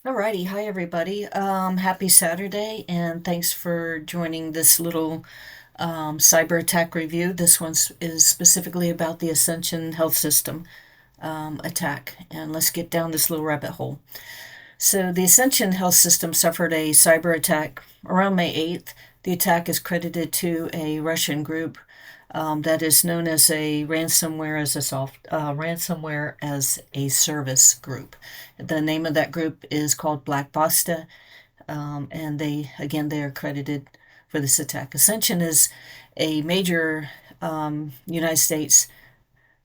Alrighty, hi everybody. Happy Saturday, and thanks for joining this little cyber attack review. This one is specifically about the Ascension health system attack, and let's get down this little rabbit hole. So, the Ascension health system suffered a cyber attack around May 8th. The attack is credited to a Russian group that is known as a ransomware as a service group. The name of that group is called Black Basta, and they are credited for this attack. Ascension is a major United States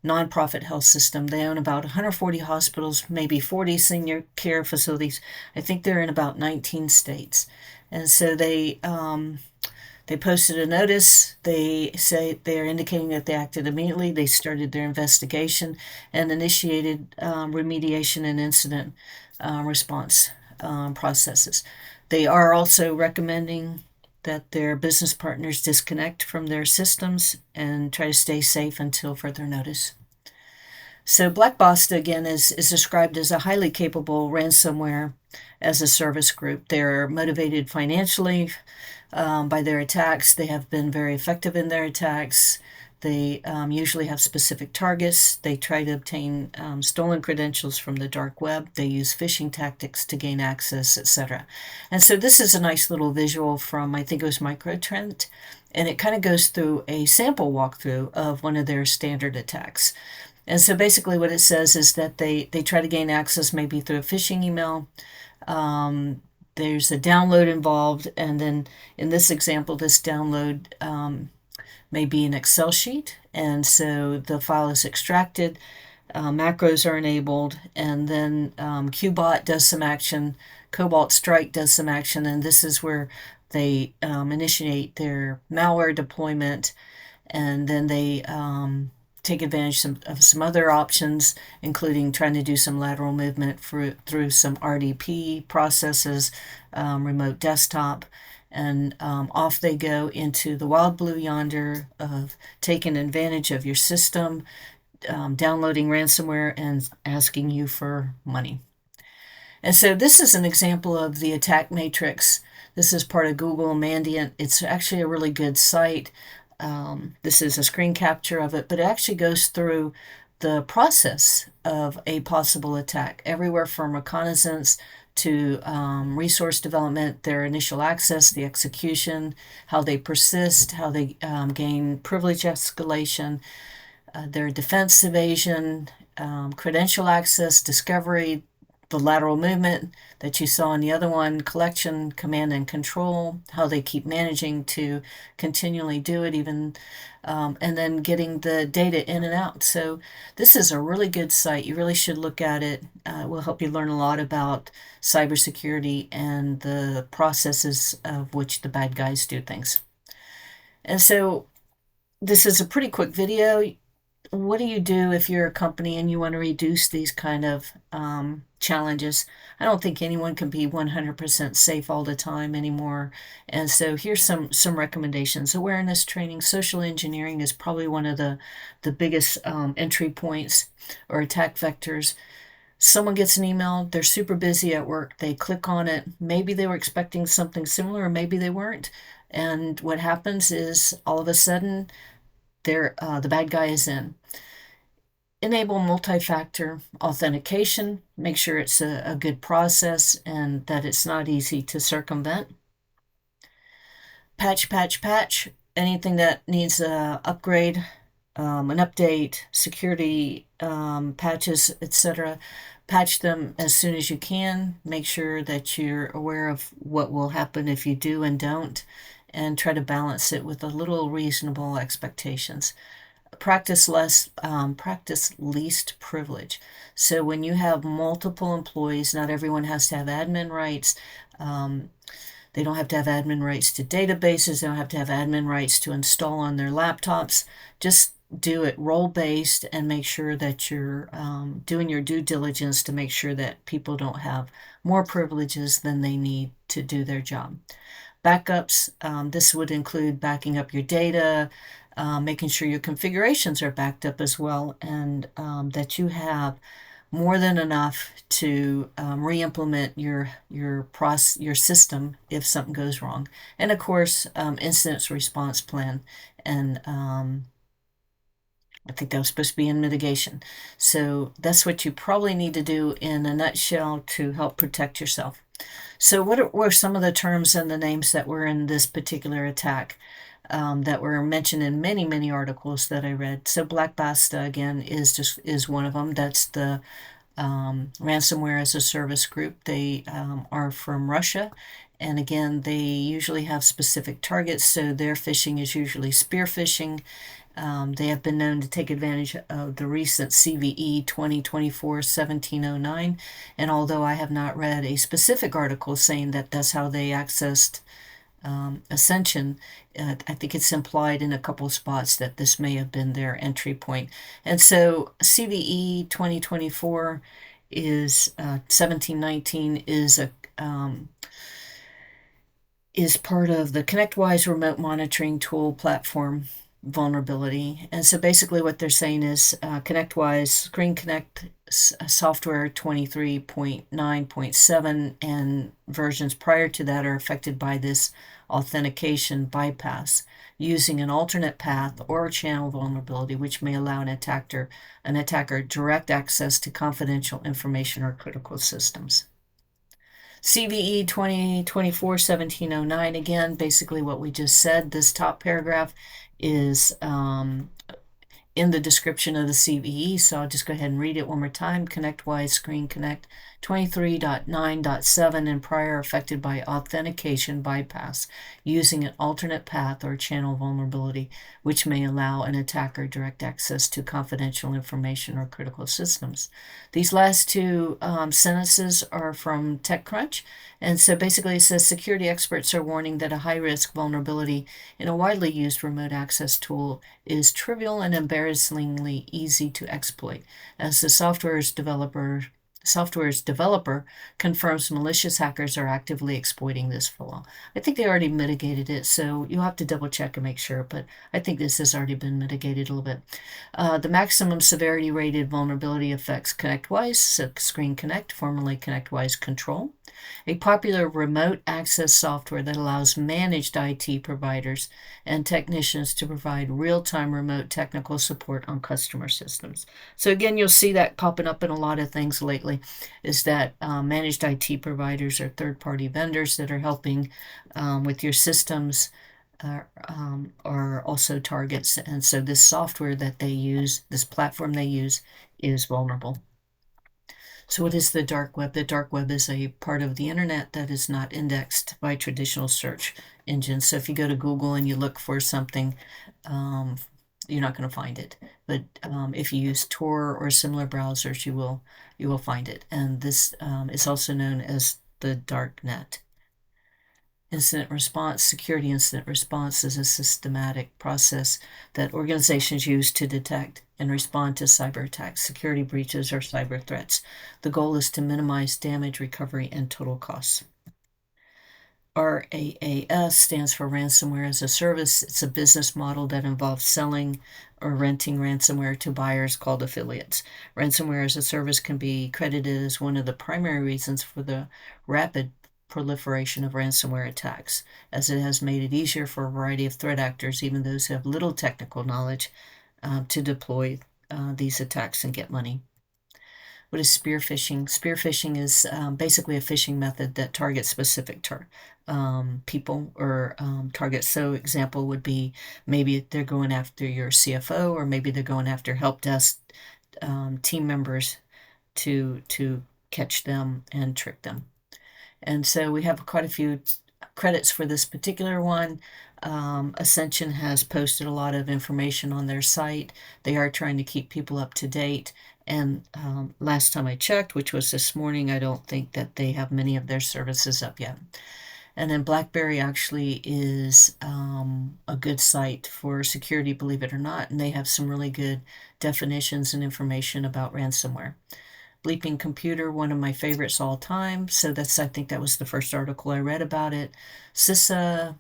nonprofit health system. They own about 140 hospitals, maybe 40 senior care facilities. I think they're in about 19 states. And so they posted a notice. They say they are indicating that they acted immediately. They started their investigation and initiated remediation and incident response processes. They are also recommending that their business partners disconnect from their systems and try to stay safe until further notice. So, Black Basta again is described as a highly capable ransomware as a service group. They're motivated financially by their attacks. They have been very effective in their attacks. They usually have specific targets. They try to obtain stolen credentials from the dark web. They use phishing tactics to gain access, etc. And so this is a nice little visual from, I think it was Microtrend, and it kind of goes through a sample walkthrough of one of their standard attacks. And so basically, what it says is that they try to gain access maybe through a phishing email. There's a download involved, and then in this example, this download may be an Excel sheet, and so the file is extracted, macros are enabled, and then Qbot does some action, Cobalt Strike does some action, and this is where they initiate their malware deployment, and then they take advantage of some other options, including trying to do some lateral movement through some RDP processes, remote desktop, and off they go into the wild blue yonder of taking advantage of your system, downloading ransomware, and asking you for money. And so this is an example of the attack matrix. This is part of Google Mandiant. It's actually a really good site. This is a screen capture of it, but it actually goes through the process of a possible attack, everywhere from reconnaissance to resource development, their initial access, the execution, how they persist, how they gain privilege escalation, their defense evasion, credential access, discovery, the lateral movement that you saw in the other one, collection, command and control, how they keep managing to continually do it, even, and then getting the data in and out. So this is a really good site. You really should look at it. It will help you learn a lot about cybersecurity and the processes of which the bad guys do things. And so this is a pretty quick video. What do you do if you're a company and you want to reduce these kind of challenges? I don't think anyone can be 100% safe all the time anymore. And so here's some recommendations. Awareness training, social engineering is probably one of the biggest entry points or attack vectors. Someone gets an email, they're super busy at work, they click on it. Maybe they were expecting something similar, or maybe they weren't. And what happens is all of a sudden, the bad guy is in. Enable multi-factor authentication. Make sure it's a good process and that it's not easy to circumvent. Patch, patch, patch. Anything that needs a upgrade, an update, security patches, etc. Patch them as soon as you can. Make sure that you're aware of what will happen if you do and don't, and try to balance it with a little reasonable expectations. Practice least privilege. So when you have multiple employees, not everyone has to have admin rights. They don't have to have admin rights to databases. They don't have to have admin rights to install on their laptops. Just do it role-based and make sure that you're doing your due diligence to make sure that people don't have more privileges than they need to do their job. Backups, this would include backing up your data, making sure your configurations are backed up as well, and that you have more than enough to re-implement your system if something goes wrong, and of course, incident response plan, and I think that was supposed to be in mitigation. So that's what you probably need to do in a nutshell to help protect yourself. So, what were some of the terms and the names that were in this particular attack that were mentioned in many, many articles that I read? So, Black Basta again is one of them. That's the ransomware as a service group. They are from Russia, and again, they usually have specific targets. So, their phishing is usually spear phishing. They have been known to take advantage of the recent CVE 2024-1709, and although I have not read a specific article saying that that's how they accessed Ascension, I think it's implied in a couple of spots that this may have been their entry point. And so CVE 2024 is 1719 is part of the ConnectWise remote monitoring tool platform vulnerability. And so basically what they're saying is ConnectWise Screen Connect software 23.9.7 and versions prior to that are affected by this authentication bypass using an alternate path or channel vulnerability, which may allow an attacker direct access to confidential information or critical systems. CVE 2024-1709, again, basically what we just said. This top paragraph is in the description of the CVE, so I'll just go ahead and read it one more time. ConnectWise Screen Connect 23.9.7 and prior affected by authentication bypass using an alternate path or channel vulnerability, which may allow an attacker direct access to confidential information or critical systems. These last two sentences are from TechCrunch, and so basically it says security experts are warning that a high-risk vulnerability in a widely used remote access tool is trivial and embarrassingly easy to exploit, as the software's developer confirms malicious hackers are actively exploiting this flaw. I think they already mitigated it, so you'll have to double check and make sure, but I think this has already been mitigated a little bit. The maximum severity rated vulnerability affects ConnectWise, Screen Connect, formerly ConnectWise Control, a popular remote access software that allows managed IT providers and technicians to provide real-time remote technical support on customer systems. So again, you'll see that popping up in a lot of things lately, is that managed IT providers or third-party vendors that are helping with your systems are also targets. And so this software that they use, this platform they use, is vulnerable. So what is the dark web? The dark web is a part of the internet that is not indexed by traditional search engines. So if you go to Google and you look for something, you're not going to find it. But if you use Tor or similar browsers, you will find it. And this is also known as the dark net. Incident response, security incident response is a systematic process that organizations use to detect and respond to cyber attacks, security breaches, or cyber threats. The goal is to minimize damage, recovery, and total costs. RAAS stands for Ransomware as a Service. It's a business model that involves selling or renting ransomware to buyers called affiliates. Ransomware as a service can be credited as one of the primary reasons for the rapid proliferation of ransomware attacks, as it has made it easier for a variety of threat actors, even those who have little technical knowledge, to deploy these attacks and get money. What is spear phishing? Spear phishing is basically a phishing method that targets specific people or targets. So example would be maybe they're going after your CFO, or maybe they're going after help desk team members to catch them and trick them. And so we have quite a few credits for this particular one. Ascension has posted a lot of information on their site. They are trying to keep people up to date. And last time I checked, which was this morning, I don't think that they have many of their services up yet. And then BlackBerry actually is a good site for security, believe it or not, and they have some really good definitions and information about ransomware. Bleeping Computer, one of my favorites all time. So I think that was the first article I read about it. CISA,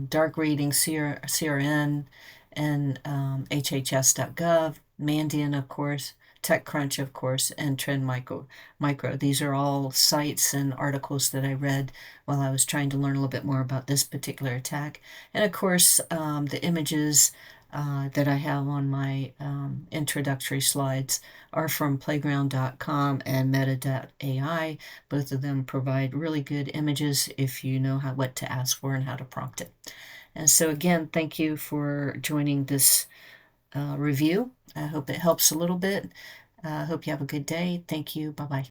Dark Reading, CRN, and HHS.gov. Mandiant, of course. TechCrunch, of course, and Trend Micro. These are all sites and articles that I read while I was trying to learn a little bit more about this particular attack. And of course, the images that I have on my introductory slides are from playground.com and Meta.ai. Both of them provide really good images if you know what to ask for and how to prompt it. And so again, thank you for joining this review. I hope it helps a little bit. I hope you have a good day. Thank you. Bye-bye.